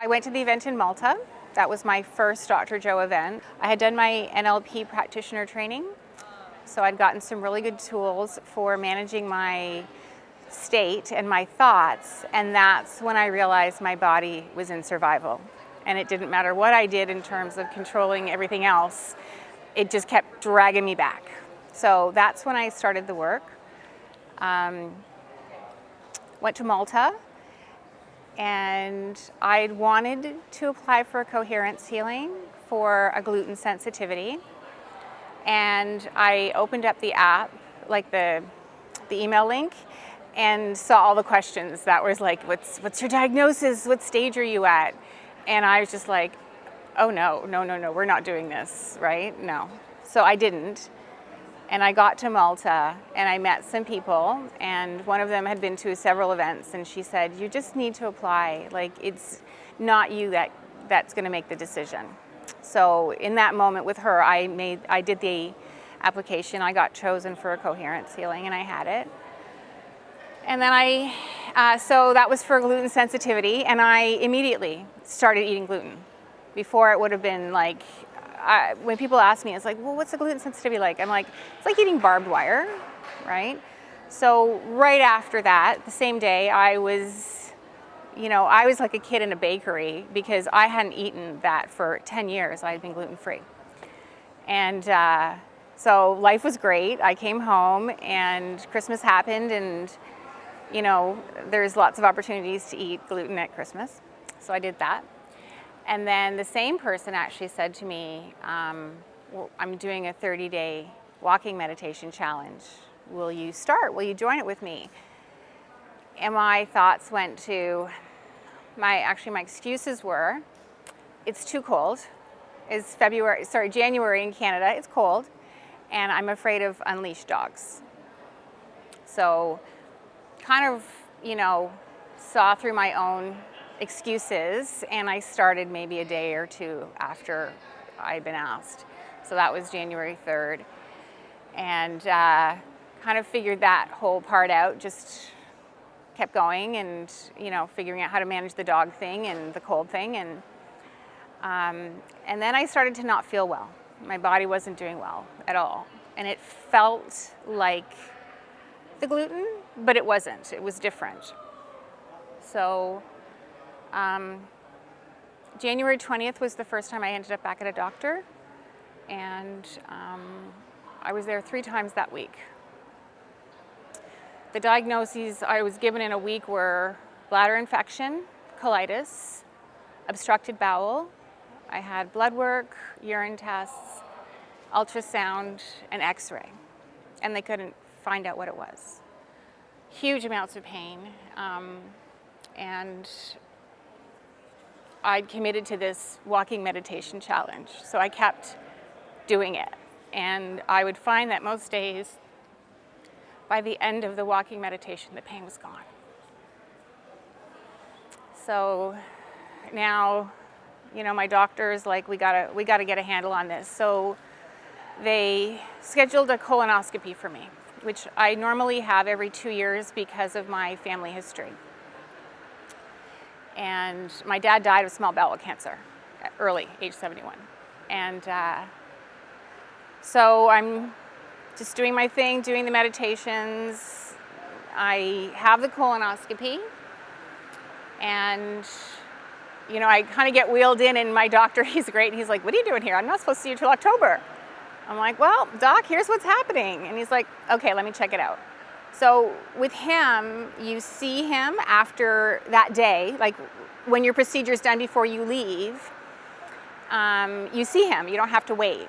I went to the event in Malta. That was my first Dr. Joe event. I had done my NLP practitioner training, so I'd gotten some really good tools for managing my state and my thoughts, and that's when I realized my body was in survival. And it didn't matter what I did in terms of controlling everything else, it just kept dragging me back. So that's when I started the work. Went to Malta, and I'd wanted to apply for a coherence healing for a gluten sensitivity. And I opened up the app, like the email link, and saw all the questions that was like, what's your diagnosis? What stage are you at? And I was just like, oh no, we're not doing this, right? No. So I didn't. And I got to Malta and I met some people, and one of them had been to several events, and she said, you just need to apply. Like, it's not you that's gonna make the decision. So in that moment with her, I did the application. I got chosen for a coherence healing, and I had it. And then so that was for gluten sensitivity, and I immediately started eating gluten. Before, it would have been like, when people ask me, it's like, well, what's the gluten sensitivity like? I'm like, it's like eating barbed wire, right? So right after that, the same day, I was like a kid in a bakery because I hadn't eaten that for 10 years. I had been gluten-free. And so life was great. I came home and Christmas happened, and there's lots of opportunities to eat gluten at Christmas. So I did that. And then the same person actually said to me, I'm doing a 30-day walking meditation challenge. Will you start? Will you join it with me? And my thoughts went to, my excuses were, it's too cold. It's January in Canada, it's cold, and I'm afraid of unleashed dogs. So kind of, saw through my own excuses, and I started maybe a day or two after I'd been asked. So that was January 3rd. And kind of figured that whole part out, just kept going and, figuring out how to manage the dog thing and the cold thing. And then I started to not feel well. My body wasn't doing well at all. And it felt like the gluten, but it wasn't. It was different. So January 20th was the first time I ended up back at a doctor, and I was there 3 times that week. The diagnoses I was given in a week were bladder infection, colitis, obstructed bowel. I had blood work, urine tests, ultrasound, and x-ray, and they couldn't find out what it was. Huge amounts of pain, and I'd committed to this walking meditation challenge, so I kept doing it. And I would find that most days, by the end of the walking meditation, the pain was gone. So now, my doctor's like, we gotta get a handle on this. So they scheduled a colonoscopy for me, which I normally have every 2 years because of my family history. And my dad died of small bowel cancer at early, age 71. And so I'm just doing my thing, doing the meditations. I have the colonoscopy, and I kind of get wheeled in, and my doctor, he's great. He's like, what are you doing here? I'm not supposed to see you till October. I'm like, well, doc, here's what's happening. And he's like, okay, let me check it out. So with him, you see him after that day, like when your procedure's done before you leave, you see him. You don't have to wait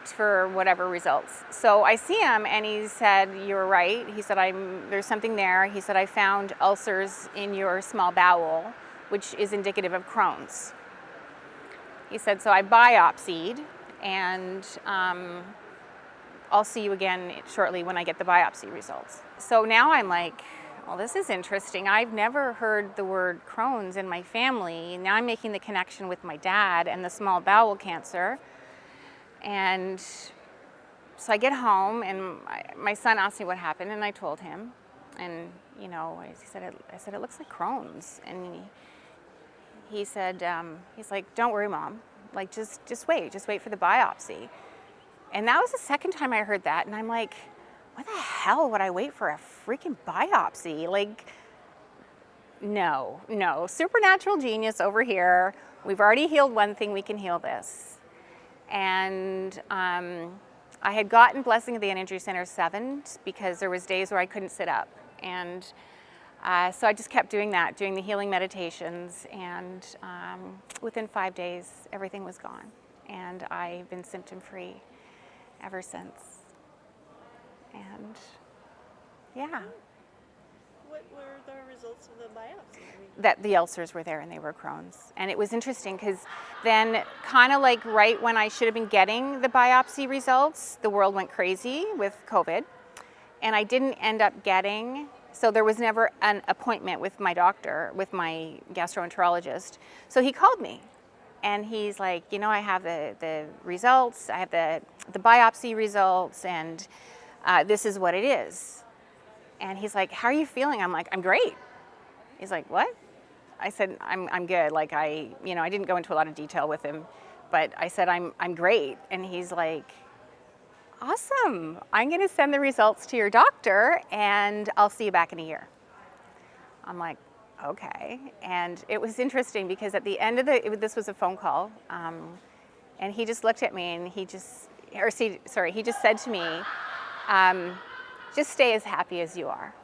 for whatever results. So I see him, and he said, you're right. He said, there's something there. He said, I found ulcers in your small bowel, which is indicative of Crohn's. He said, so I biopsied, and I'll see you again shortly when I get the biopsy results. So now I'm like, well, this is interesting. I've never heard the word Crohn's in my family. Now I'm making the connection with my dad and the small bowel cancer. And so I get home, and my son asked me what happened, and I told him. And, I said, it looks like Crohn's. And he said, he's like, don't worry, Mom. Like, just wait for the biopsy. And that was the second time I heard that. And I'm like, what the hell would I wait for a freaking biopsy? Like, no, supernatural genius over here. We've already healed one thing, we can heal this. And I had gotten Blessing of the Energy Center 7 because there was days where I couldn't sit up. And so I just kept doing that, doing the healing meditations. And within 5 days, everything was gone. And I've been symptom-free ever since. And yeah. What were the results of the biopsy? That the ulcers were there and they were Crohn's. And it was interesting because then kind of like right when I should have been getting the biopsy results, the world went crazy with COVID. And I didn't end up getting, so there was never an appointment with my doctor, with my gastroenterologist. So he called me and he's like, you know, I have the results, I have the biopsy results, and this is what it is. And he's like, how are you feeling? I'm like, I'm great. He's like, what? I said, I'm good. Like I didn't go into a lot of detail with him, but I said, I'm great. And he's like, awesome. I'm going to send the results to your doctor and I'll see you back in a year. I'm like, okay. And it was interesting because at the end of this was a phone call, and he just looked at me and he just said to me, just stay as happy as you are.